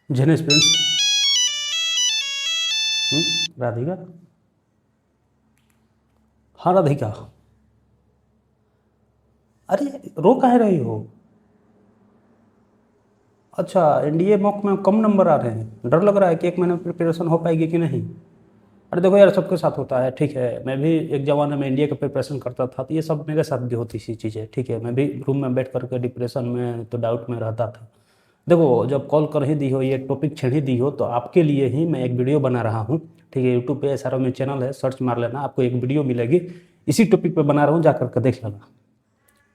जेने स्टूडेंट्स। राधिका, हाँ राधिका, अरे रो काहे रही हो? अच्छा, एनडीए मॉक में कम नंबर आ रहे हैं, डर लग रहा है कि एक महीने में प्रिपरेशन हो पाएगी कि नहीं? अरे देखो यार, सबके साथ होता है, ठीक है। मैं भी एक ज़माने में एनडीए का प्रिपरेशन करता था, तो ये सब मेरे साथ भी होती सी चीज़ें, ठीक है। मैं भी रूम में बैठ करके डिप्रेशन में तो डाउट में रहता था। देखो, जब कॉल कर ही दी हो, ये टॉपिक छेड़ ही दी हो, तो आपके लिए ही मैं एक वीडियो बना रहा हूँ, ठीक है। यूट्यूब पे SRO में चैनल है, सर्च मार लेना, आपको एक वीडियो मिलेगी। इसी टॉपिक पे बना रहा हूँ, जा करके देख लेना,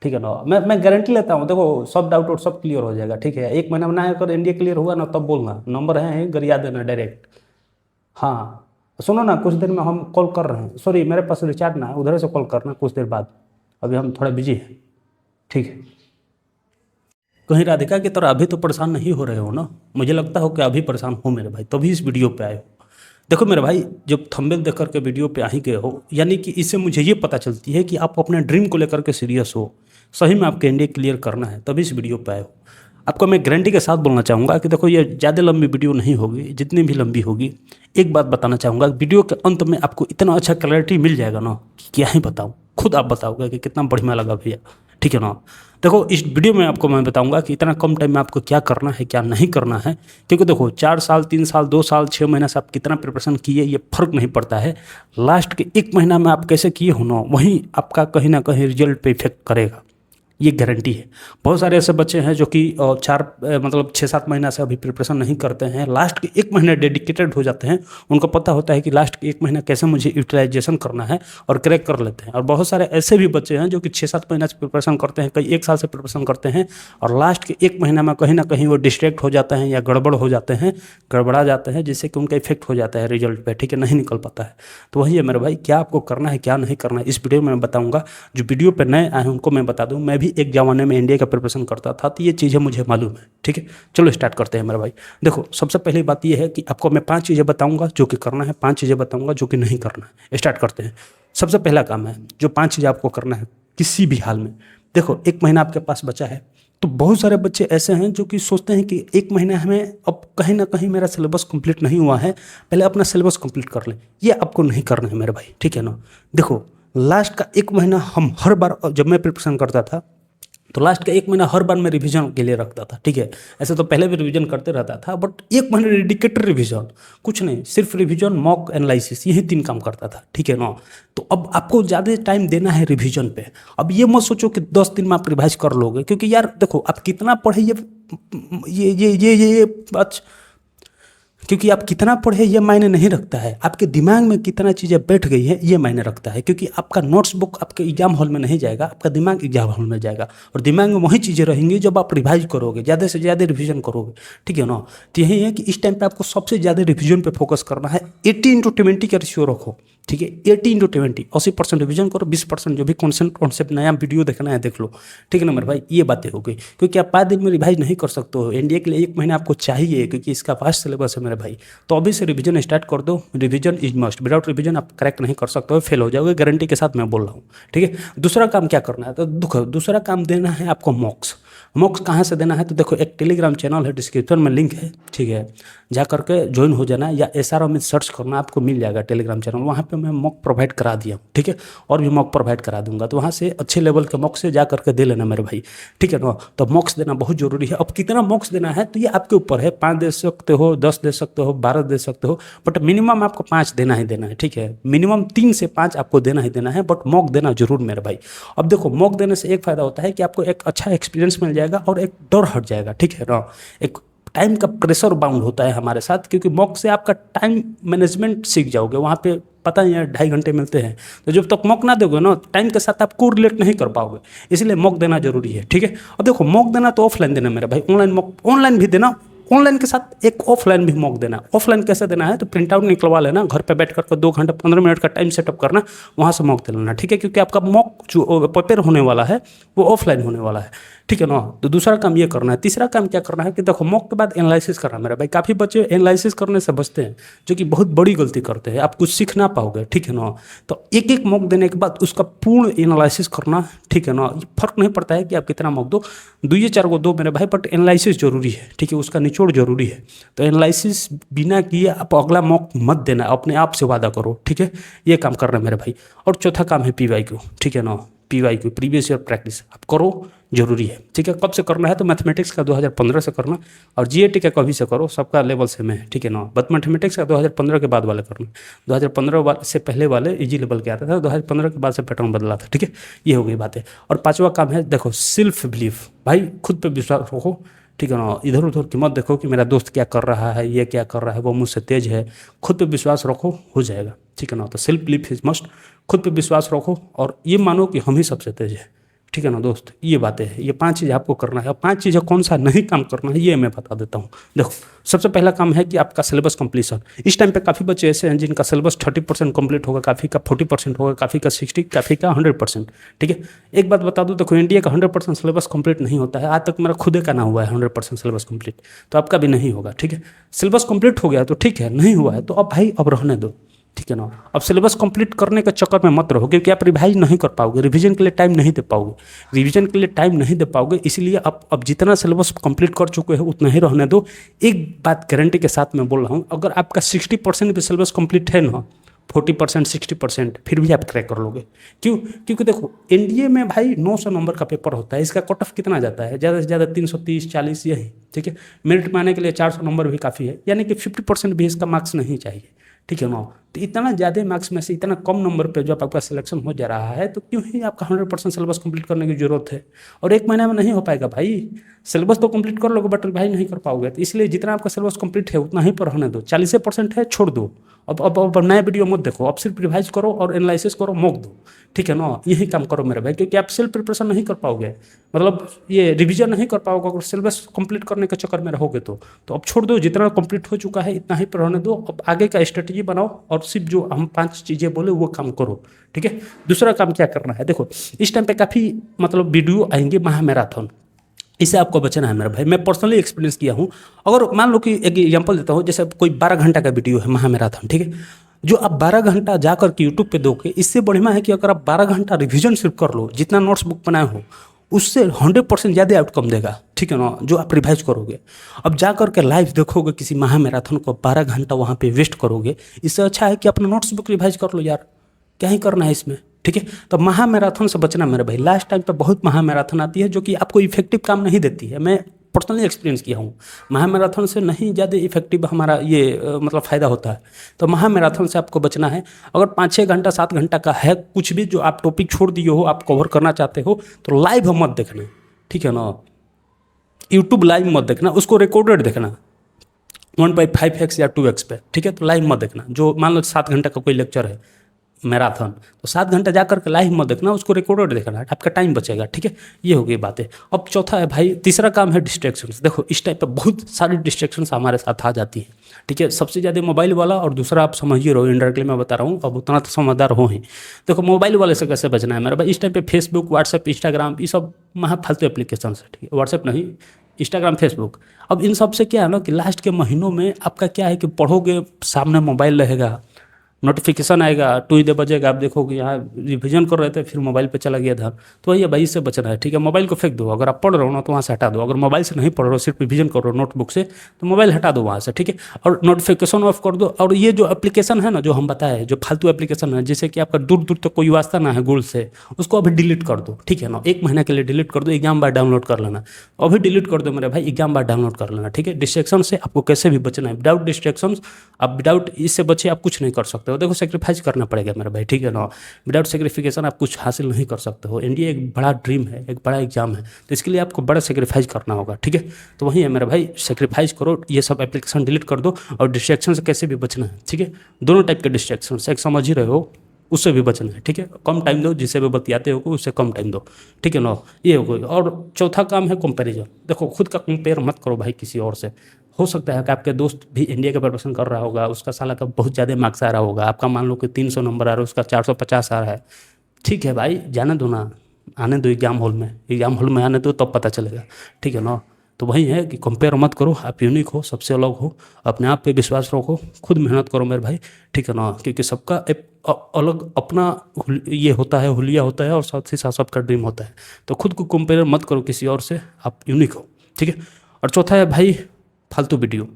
ठीक है ना। मैं गारंटी लेता हूँ, देखो सब डाउट और सब क्लियर हो जाएगा, ठीक है। एक महीना में ना अगर एनडीए क्लियर हुआ ना, तब बोलना, नंबर है गरिया देना डायरेक्ट। हाँ, सुनो ना, कुछ देर में हम कॉल कर रहे हैं, सॉरी मेरे पास रिचार्ज ना है, उधर से कॉल करना कुछ देर बाद, अभी हम थोड़ा बिजी हैं, ठीक है। कहीं राधिका की तरह अभी तो परेशान नहीं हो रहे हो ना? मुझे लगता हो कि अभी परेशान हो मेरे भाई, तभी इस वीडियो पे आए हो। देखो मेरे भाई, जब थंबनेल देख करके वीडियो पे आ ही गए हो, यानी कि इससे मुझे ये पता चलती है कि आप अपने ड्रीम को लेकर के सीरियस हो, सही में आपके एनडीए क्लियर करना है, तभी इस वीडियो पे आए हो। आपको मैं गारंटी के साथ बोलना चाहूँगा कि देखो, ये ज़्यादा लंबी वीडियो नहीं होगी, जितनी भी लंबी होगी। एक बात बताना चाहूँगा, वीडियो के अंत में आपको इतना अच्छा क्लैरिटी मिल जाएगा ना कि क्या ही बताऊँ, खुद आप बताओगे कि कितना बढ़िया लगा भैया, ठीक है ना। देखो, इस वीडियो में आपको मैं बताऊंगा कि इतना कम टाइम में आपको क्या करना है क्या नहीं करना है, क्योंकि देखो 4 साल 3 साल 2 साल 6 महीना से आप कितना प्रिपरेशन किए ये फर्क नहीं पड़ता है। लास्ट के 1 महीना में आप कैसे किए हो ना, वही आपका कहीं ना कहीं रिजल्ट पे इफेक्ट करेगा, ये गारंटी है। बहुत सारे ऐसे बच्चे हैं जो कि मतलब 6-7 महीना से अभी प्रिपरेशन नहीं करते हैं, लास्ट के 1 महीने डेडिकेटेड हो जाते हैं। उनको पता होता है कि लास्ट के 1 महीना कैसे मुझे यूटिलाइजेशन करना है, और क्रैक कर लेते हैं। और बहुत सारे ऐसे भी बच्चे हैं जो कि 6-7 महीना से प्रिपरेशन करते हैं, कई 1 साल से प्रिपरेशन करते हैं, और लास्ट के 1 महीना में कहीं ना कहीं वो डिस्ट्रैक्ट हो जाते हैं या गड़बड़ हो जाते हैं, गड़बड़ा जाते हैं, जिससे कि उनका इफेक्ट हो जाता है रिजल्ट पे, ठीक है, नहीं निकल पाता है। तो वही है मेरे भाई, क्या आपको करना है क्या नहीं करना है, इस वीडियो में मैं बताऊंगा। जो वीडियो पर नए आए हैं उनको मैं बता दूं, मैं भी एक जमाने में इंडिया का प्रिपरेशन करता था, तो ये चीज़ें मुझे मालूम है, ठीक है। चलो स्टार्ट करते हैं मेरे भाई। देखो, सबसे पहली बात ये है कि आपको मैं 5 चीज़ें बताऊंगा जो कि करना है, 5 चीज़ें बताऊंगा जो कि नहीं करना है। स्टार्ट करते हैं। सबसे पहला काम है, जो 5 चीज़ें आपको करना है किसी भी हाल में। देखो, 1 महीना आपके पास बचा है, तो बहुत सारे बच्चे ऐसे हैं जो कि सोचते हैं कि 1 महीना हमें, अब कहीं ना कहीं मेरा सिलेबस कंप्लीट नहीं हुआ है, पहले अपना सिलेबस कंप्लीट कर लें। ये आपको नहीं करना है मेरे भाई, ठीक है ना। देखो, लास्ट का 1 महीना हम हर बार, जब मैं प्रिपरेशन करता था, तो लास्ट का 1 महीना हर बार मैं रिवीजन के लिए रखता था, ठीक है। ऐसे तो पहले भी रिवीजन करते रहता था, बट 1 महीने डेडिकेटेड रिवीजन, कुछ नहीं, सिर्फ रिवीजन, मॉक एनालिसिस, यही 3 काम करता था, ठीक है ना। तो अब आपको ज़्यादा टाइम देना है रिवीजन पे। अब ये मत सोचो कि 10 दिन में आप रिवाइज कर लोगे, क्योंकि यार देखो, आप कितना पढ़े ये बात, क्योंकि आप कितना पढ़े ये मायने नहीं रखता है, आपके दिमाग में कितना चीज़ें बैठ गई है ये मायने रखता है। क्योंकि आपका नोट्स बुक आपके एग्जाम हॉल में नहीं जाएगा, आपका दिमाग एग्जाम हॉल में जाएगा, और दिमाग में वही चीज़ें रहेंगी जब आप रिवाइज करोगे, ज़्यादा से ज़्यादा रिवीजन करोगे, ठीक है ना। तो यही है कि इस टाइम पे आपको सबसे ज़्यादा रिवीजन पे फोकस करना है। 80:20 का रेशियो रखो, ठीक है। 80:20, 80% रिवीजन करो, 20% जो भी कॉन्सेप्ट नया वीडियो देखना है देख लो, ठीक है ना मेरे भाई। ये बातें हो गई, क्योंकि आप 5 दिन में रिवाइज नहीं कर सकते हो, एनडीए के लिए 1 महीना आपको चाहिए, क्योंकि इसका वास्ट सिलेबस है मेरे भाई। तो अभी से रिवीजन स्टार्ट कर दो, revision is must, without revision आप क्रैक नहीं कर सकते हो, फेल हो जाओगे, गारंटी के साथ मैं बोल रहा हूँ, ठीक है। दूसरा काम क्या करना है, तो दूसरा काम देना है आपको मॉक्स। मॉक्स कहाँ से देना है, तो देखो, एक टेलीग्राम चैनल है, डिस्क्रिप्शन में लिंक है, ठीक है, जा करके ज्वाइन हो जाना, या SRO में सर्च करना, आपको मिल जाएगा टेलीग्राम चैनल, वहाँ पे मैं मॉक प्रोवाइड करा दिया हूँ, ठीक है। और भी मॉक प्रोवाइड करा दूंगा, तो वहाँ से अच्छे लेवल के मॉक्स से जा करके दे लेना मेरे भाई, ठीक है ना। तो मॉक्स देना बहुत जरूरी है। अब कितना मॉक्स देना है तो ये आपके ऊपर है, 5 दे सकते हो, 10 दे सकते हो, 12 दे सकते हो, बट मिनिमम आपको 5 देना ही देना है, ठीक है। मिनिमम 3 से 5 आपको देना ही देना है, बट मॉक देना जरूर मेरे भाई। अब देखो, मॉक देने से एक फायदा होता है कि आपको एक अच्छा एक्सपीरियंस मिल जाएगा, और एक डर हट जाएगा, ठीक है ना। एक टाइम का प्रेशर बाउंड होता है हमारे साथ, क्योंकि मॉक से आपका टाइम मैनेजमेंट सीख जाओगे। वहाँ पे पता नहीं है 2.5 घंटे मिलते हैं, तो जब तक मॉक ना दोगे ना, टाइम के साथ आप कोरिलेट नहीं कर पाओगे, इसलिए मॉक देना जरूरी है, ठीक है। अब देखो, मॉक देना तो ऑफलाइन देना मेरे भाई, ऑनलाइन मॉक, ऑनलाइन भी देना, ऑनलाइन के साथ एक ऑफलाइन भी मॉक देना। ऑफलाइन कैसे देना है, तो प्रिंट आउट निकलवा लेना, घर पे बैठ कर 2 घंटा 15 मिनट का टाइम सेटअप करना, वहाँ से मॉक दे लेना, ठीक है। क्योंकि आपका मॉक जो पेपर होने वाला है वो ऑफलाइन होने वाला है, ठीक है ना। तो दूसरा काम ये करना है। तीसरा काम क्या करना है कि देखो मॉक के बाद एनालिसिस करना है मेरा भाई। काफ़ी बच्चे एनालिसिस करने से बचते हैं, जो कि बहुत बड़ी गलती करते हैं, आप कुछ सीख ना पाओगे, ठीक है ना। तो एक एक मॉक देने के बाद उसका पूर्ण एनालिसिस करना, ठीक है ना। ये फर्क नहीं पड़ता है कि आप कितना मॉक दो, 2 या 4 को दो मेरे भाई, बट एनालिसिस जरूरी है, ठीक है, उसका निचोड़ जरूरी है। तो एनालिसिस बिना किए आप अगला मॉक मत देना, अपने आप से वादा करो, ठीक है। ये काम करना है मेरे भाई। और चौथा काम है PYQ, ठीक है ना। PYQ प्रीवियस ईयर प्रैक्टिस आप करो, जरूरी है, ठीक है। कब से करना है तो मैथमेटिक्स का 2015 से करना, और GAT का कभी से करो, सबका लेवल सेम है, ठीक है ना। बट मैथमेटिक्स का 2015 के बाद वाले करना, 2015 से पहले वाले इजी लेवल के आता था, 2015 के बाद से पैटर्न बदला था, ठीक है। ये हो गई बात है। और पांचवा काम है देखो सेल्फ बिलीफ, भाई खुद पे विश्वास रखो, ठीक है ना। इधर उधर की मत देखो कि मेरा दोस्त क्या कर रहा है, ये क्या कर रहा है, वो मुझसे तेज है। खुद पे विश्वास रखो, हो जाएगा, ठीक है ना। तो सेल्फ बिलीफ इज मस्ट, खुद पे विश्वास रखो और ये मानो कि हम ही सबसे तेज है, ठीक है ना दोस्त। ये बातें हैं, ये 5 चीज़ आपको करना है। अब 5 चीज़ें कौन सा नहीं काम करना है ये मैं बता देता हूँ। देखो सबसे पहला काम है कि आपका सिलेबस कंप्लीशन। इस टाइम पे काफ़ी बच्चे ऐसे हैं जिनका सिलेबस 30% कंप्लीट होगा, काफ़ी का 40% होगा, काफ़ी का 60, काफ़ी का 100%, ठीक है। एक बात बता दूँ, देखो इंडिया का 100% सिलेबस कंप्लीट नहीं होता है। आज तक मेरा खुद का ना हुआ है 100% सिलेबस कंप्लीट, तो आपका भी नहीं होगा, ठीक है। सिलेबस कंप्लीट हो गया तो ठीक है, नहीं हुआ है तो अब भाई अब रहने दो, ठीक है ना। अब सिलेबस कंप्लीट करने के चक्कर में मत रहो, क्योंकि आप रिवाइज नहीं कर पाओगे, रिवीजन के लिए टाइम नहीं दे पाओगे, रिवीजन के लिए टाइम नहीं दे पाओगे। इसलिए आप अब जितना सिलेबस कंप्लीट कर चुके हो उतना ही रहने दो। एक बात गारंटी के साथ मैं बोल रहा हूँ, अगर आपका 60% भी सिलेबस कंप्लीट है ना, 40% 60% फिर भी आप क्रैक कर लोगे। क्यों? क्योंकि देखो एनडीए में भाई 900 नंबर का पेपर होता है, इसका कट ऑफ कितना जाता है, ज़्यादा से ज़्यादा 330 40 यही, ठीक है। मेरिट में आने के लिए 400 नंबर भी काफ़ी है, यानी कि 50% भी इसका मार्क्स नहीं चाहिए, ठीक है ना। तो इतना ज़्यादा मार्क्स में से इतना कम नंबर पे जब आपका सिलेक्शन हो जा रहा है, तो क्यों ही आपका 100% सिलेबस कंप्लीट करने की जरूरत है। और एक महीने में नहीं हो पाएगा भाई, सिलेबस तो कंप्लीट कर लोगे बट रिवाइज नहीं कर पाओगे। तो इसलिए जितना आपका सिलेबस कंप्लीट है उतना ही पर रहने दो। 40% है छोड़ दो, अब नया वीडियो मत देखो, अब सिर्फ रिवाइज करो और एनालिसिस करो, मॉक दो, ठीक है ना। यही काम करो मेरे भाई, क्योंकि आप सेल्फ प्रिपरेशन नहीं कर पाओगे, मतलब ये रिवीजन नहीं कर पाओगे अगर सिलेबस कंप्लीट करने के चक्कर में रहोगे तो अब छोड़ दो। जितना कंप्लीट हो चुका है इतना ही पर रहने दो। अब आगे का स्ट्रेटजी बनाओ और सिर्फ जो हम 5 चीज़ें बोले वो काम करो, ठीक है। दूसरा काम क्या करना है, देखो इस टाइम पे काफ़ी मतलब वीडियो आएंगे महामैराथन, इससे आपको बचना है मेरा भाई। मैं पर्सनली एक्सपीरियंस किया हूँ। अगर मान लो कि एक एग्जांपल देता हूँ, जैसे कोई 12 घंटा का वीडियो है महामैराथन, ठीक है, जो आप 12 घंटा जाकर के यूट्यूब पे दोगे, इससे बढ़िया है कि अगर आप 12 घंटा रिवीजन सिर्फ कर लो, जितना नोट्स बुक बनाए हो उससे 100% ज़्यादा आउटकम देगा, ठीक है ना, जो आप रिवाइज करोगे। अब जा करके लाइव देखोगे किसी महामैराथन को, 12 घंटा वहाँ पे वेस्ट करोगे, इससे अच्छा है कि अपना नोट्स बुक रिवाइज कर लो यार, क्या ही करना है इसमें, ठीक है। तो महामैराथन से बचना मेरे भाई। लास्ट टाइम पे बहुत महामैराथन आती है जो कि आपको इफेक्टिव काम नहीं देती है, मैं पर्सनली एक्सपीरियंस किया हूँ। महामैराथन से नहीं ज़्यादा इफेक्टिव हमारा ये मतलब फ़ायदा होता है। तो महामैराथन से आपको बचना है। अगर 5-6 घंटा 7 घंटा का है कुछ भी जो आप टॉपिक छोड़ दिए हो, आप कवर करना चाहते हो, तो लाइव मत देखना, ठीक है ना। यूट्यूब लाइव मत देखना, उसको रिकॉर्डेड देखना 1.5x या 2x पे, ठीक है। तो लाइव मत देखना। जो मान लो 7 घंटा का कोई लेक्चर है मैराथन, तो 7 घंटा जाकर के लाइव मत देखना, उसको रिकॉर्डेड देखना, आपका टाइम बचेगा, ठीक है। ये हो गई बातें। अब चौथा है भाई, तीसरा काम है डिस्ट्रैक्शंस। देखो इस टाइप पे बहुत सारी डिस्ट्रैक्शंस हमारे साथ आ जाती हैं, ठीक है। सबसे ज़्यादा मोबाइल वाला, और दूसरा आप समझिए रहो, इनडायरेक्टली मैं बता रहा हूँ, अब उतना तो समझदार हो ही। देखो मोबाइल वाले से कैसे बचना है मेरा भाई। इस टाइम पे फेसबुक, व्हाट्सएप, इंस्टाग्राम, ये सब महा फालतू एप्लीकेशन है, ठीक है। व्हाट्सएप नहीं, इंस्टाग्राम, फेसबुक। अब इन सब से क्या है ना कि लास्ट के महीनों में आपका क्या है कि पढ़ोगे, सामने मोबाइल रहेगा, नोटिफिकेशन आएगा, 2 बजेगा, आप देखोगे यहाँ रिविजन कर रहे थे, फिर मोबाइल पे चला गया ध्यान। तो भैया भाई इससे बचना है, ठीक है। मोबाइल को फेंक दो, अगर आप पढ़ रहे हो ना तो वहाँ से हटा दो। अगर मोबाइल से नहीं पढ़ रहे हो, सिर्फ रिविजन कर रहे हो नोटबुक से, तो मोबाइल हटा दो वहाँ से, ठीक है। और नोटिफिकेशन ऑफ कर दो। और ये जो एप्लीकेशन है ना, जो हम बताए, जो फालतू एप्लीकेशन है, जैसे कि आपका दूर दूर तक कोई वास्ता ना है गूगल से, उसको अभी डिलीट कर दो, ठीक है ना। 1 महीने के लिए डिलीट कर दो, एग्जाम बाद डाउनलोड कर लेना। अभी डिलीट कर दो मेरे भाई, एग्जाम बाद डाउनलोड कर लेना, ठीक है। डिस्ट्रैक्शन से आपको कैसे भी बचना है, विदाउट डिस्ट्रैक्शन। आप विदाउट इससे बचे आप कुछ नहीं कर सकते हो। देखो सेक्रीफाइस करना पड़ेगा मेरा भाई, ठीक है ना। विदाउट सेक्रीफिकेशन आप कुछ हासिल नहीं कर सकते हो। इंडिया एक बड़ा ड्रीम है, एक बड़ा एग्जाम है, तो इसके लिए आपको बड़ा सेक्रीफाइस करना होगा, ठीक है। तो वही है मेरा भाई, सेक्रीफाइस करो, ये सब एप्लीकेशन डिलीट कर दो। और डिस्ट्रैक्शन से कैसे भी बचना है, ठीक है। दोनों टाइप के डिस्ट्रैक्शन से, एक समझ ही रहे हो, उससे भी बचना है, ठीक है। कम टाइम दो, जिससे भी बतियाते हो उससे कम टाइम दो, ठीक है ना। ये हो गई। और चौथा काम है कंपैरिजन। देखो खुद का कंपेयर मत करो भाई किसी और से। हो सकता है कि आपके दोस्त भी इंडिया का प्रिपरेशन कर रहा होगा, उसका साला का बहुत ज़्यादा मार्क्स आ रहा होगा, आपका मान लो कि 300 नंबर आ रहा है, उसका 450 आ रहा है, ठीक है भाई, जाने दो ना, आने दो एग्जाम हॉल में आने दो तब पता चलेगा, ठीक है ना। तो वही है कि कंपेयर मत करो, आप यूनिक हो, सबसे अलग हो, अपने आप पे विश्वास रखो, खुद मेहनत करो मेरे भाई, ठीक है ना। क्योंकि सबका एक अलग अपना ये होता है, हुलिया होता है, और साथ ही साथ सबका ड्रीम होता है। तो खुद को कंपेयर मत करो किसी और से, आप यूनिक हो, ठीक है। और चौथा है भाई फालतू वीडियो।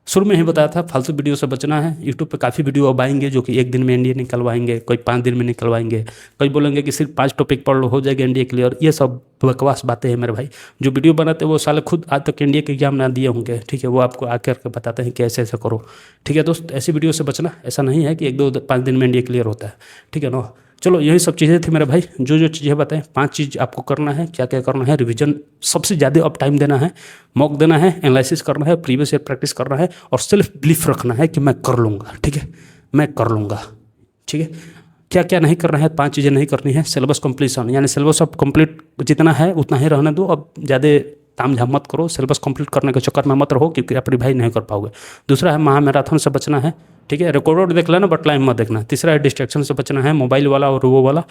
शुरू में ही बताया था फालतू वीडियो से बचना है। यूट्यूब पे काफ़ी वीडियो अब आएंगे जो कि 1 दिन में एनडीए निकलवाएंगे, कोई 5 दिन में निकलवाएंगे, कोई बोलेंगे कि सिर्फ 5 टॉपिक पढ़ लो हो जाएगा एनडीए क्लियर। ये सब बकवास बातें हैं मेरे भाई। जो वीडियो बनाते हैं वो साले खुद आज तक एनडीए के एग्जाम ना दिए होंगे, ठीक है। वो आपको आकर के बताते हैं कि ऐसे ऐसे करो, ठीक है दोस्त। ऐसी वीडियो से बचना, ऐसा नहीं है कि 1-2-5 दिन में एनडीए क्लियर होता है, ठीक है ना। चलो यही सब चीज़ें थी मेरे भाई, जो जो चीज़ें बताएं, 5 चीज़ आपको करना है। क्या क्या करना है? रिवीजन सबसे ज़्यादा अब टाइम देना है, मॉक देना है, एनालिसिस करना है, प्रीवियस ईयर प्रैक्टिस करना है, और सेल्फ बिलीफ रखना है कि मैं कर लूँगा, ठीक है, मैं कर लूँगा, ठीक है। क्या क्या नहीं करना है? 5 चीज़ें नहीं करनी है। सिलेबस कंप्लीशन, यानी सिलेबस अब कंप्लीट जितना है उतना ही रहने दो, अब ज़्यादा ताम झाम मत करो, सिलेबस कंप्लीट करने के चक्कर में मत रहो, क्योंकि आप रिवाइज नहीं कर पाओगे। दूसरा है महा मैराथन से बचना है, ठीक है। रिकॉर्ड देख लेना बट लाइव मत देखना। तीसरा है डिस्ट्रैक्शन से बचना है, मोबाइल वाला और वो वाला।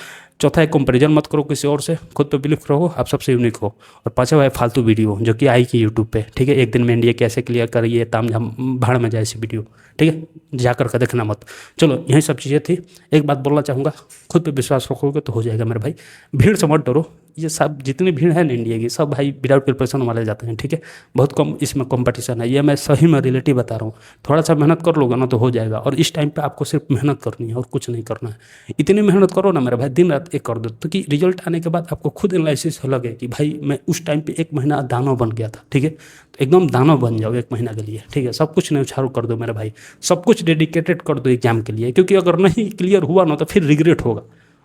चौथा है कंपैरिजन मत करो किसी और से, खुद पे बिलीव रहो, आप सबसे यूनिक हो। और पांचवा है फालतू वीडियो जो कि आएगी यूट्यूब पे, ठीक है। 1 दिन में एनडीए कैसे क्लियर करिए, ताम झाम भाड़ में जाए ऐसी वीडियो, ठीक है, जा कर के देखना मत। चलो यही सब चीज़ें थी। एक बात बोलना चाहूँगा, खुद पे विश्वास रखोगे तो हो जाएगा मेरे भाई। भीड़ से मत डरो, ये सब जितनी भीड़ है ना इंडिया की, सब भाई विदाउट प्रिपरेशन वाले जाते हैं, ठीक है। बहुत कम इसमें कंपटीशन है, ये मैं सही में रिलेटिव बता रहा हूँ। थोड़ा सा मेहनत कर लोगे ना तो हो जाएगा। और इस टाइम पे आपको सिर्फ मेहनत करनी है और कुछ नहीं करना है। इतनी मेहनत करो ना मेरे भाई, दिन रात एक कर दो, तो कि रिजल्ट आने के बाद आपको खुद एनालिसिस लगे कि भाई मैं उस टाइम पे 1 महीना दानव बन गया था, ठीक है। तो एकदम दानव बन जाओ 1 महीना के लिए, ठीक है। सब कुछ न्यौछावर कर दो मेरे भाई, सब कुछ डेडिकेटेड कर दो एग्जाम के लिए, क्योंकि अगर नहीं क्लियर हुआ ना तो फिर रिग्रेट होगा,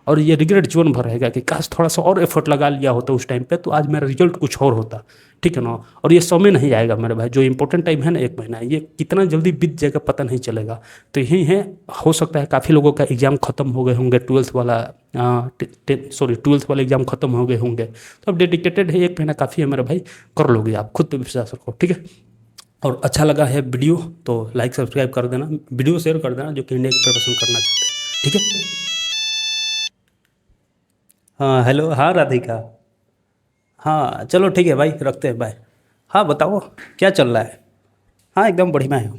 और ये रिग्रेट जीवन भर रहेगा कि काश थोड़ा सा और एफर्ट लगा लिया होता उस टाइम पे, तो आज मेरा रिजल्ट कुछ और होता, ठीक है ना। और ये समय नहीं आएगा मेरे भाई, जो इंपॉर्टेंट टाइम है ना 1 महीना, ये कितना जल्दी बीत जाएगा पता नहीं चलेगा। तो यही है, हो सकता है काफ़ी लोगों का एग्जाम खत्म हो गए होंगे, 12th वाले एग्जाम खत्म हो गए होंगे। तो अब डेडिकेटेड है, 1 महीना काफ़ी है मेरे भाई, कर लोगे आप, खुद पे विश्वास रखो, ठीक है। और अच्छा लगा है वीडियो तो लाइक सब्सक्राइब कर देना, वीडियो शेयर कर देना जो कि इंडिया की प्रिपरेशन करना चाहते हैं, ठीक है। हाँ हेलो, हाँ राधिका। हाँ चलो ठीक है भाई, रखते हैं, बाय। हाँ बताओ क्या चल रहा है। हाँ एकदम बढ़िया है।